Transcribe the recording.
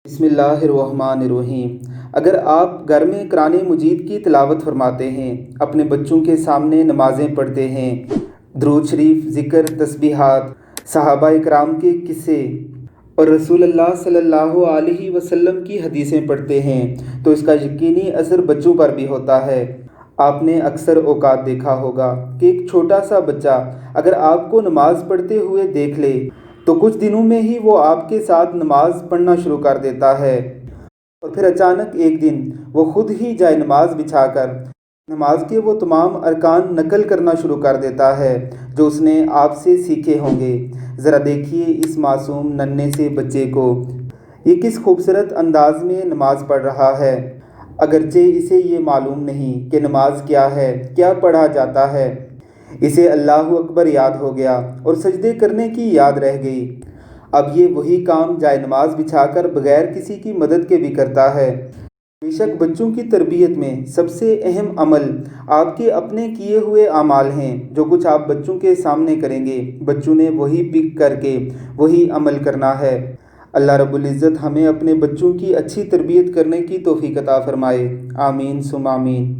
بسم اللہ الرحمن الرحیم۔ اگر آپ گھر میں قرآن مجید کی تلاوت فرماتے ہیں، اپنے بچوں کے سامنے نمازیں پڑھتے ہیں، درود شریف، ذکر، تسبیحات، صحابہ کرام کے قصے اور رسول اللہ صلی اللہ علیہ وسلم کی حدیثیں پڑھتے ہیں تو اس کا یقینی اثر بچوں پر بھی ہوتا ہے۔ آپ نے اکثر اوقات دیکھا ہوگا کہ ایک چھوٹا سا بچہ اگر آپ کو نماز پڑھتے ہوئے دیکھ لے تو کچھ دنوں میں ہی وہ آپ کے ساتھ نماز پڑھنا شروع کر دیتا ہے، اور پھر اچانک ایک دن وہ خود ہی جائے نماز بچھا کر نماز کے وہ تمام ارکان نقل کرنا شروع کر دیتا ہے جو اس نے آپ سے سیکھے ہوں گے۔ ذرا دیکھیے اس معصوم ننھے سے بچے کو، یہ کس خوبصورت انداز میں نماز پڑھ رہا ہے، اگرچہ اسے یہ معلوم نہیں کہ نماز کیا ہے، کیا پڑھا جاتا ہے۔ اسے اللہ اکبر یاد ہو گیا اور سجدے کرنے کی یاد رہ گئی۔ اب یہ وہی کام جائے نماز بچھا کر بغیر کسی کی مدد کے بھی کرتا ہے۔ بے شک بچوں کی تربیت میں سب سے اہم عمل آپ کے اپنے کیے ہوئے اعمال ہیں۔ جو کچھ آپ بچوں کے سامنے کریں گے، بچوں نے وہی پک کر کے وہی عمل کرنا ہے۔ اللہ رب العزت ہمیں اپنے بچوں کی اچھی تربیت کرنے کی توفیق عطا فرمائے۔ آمین ثم آمین۔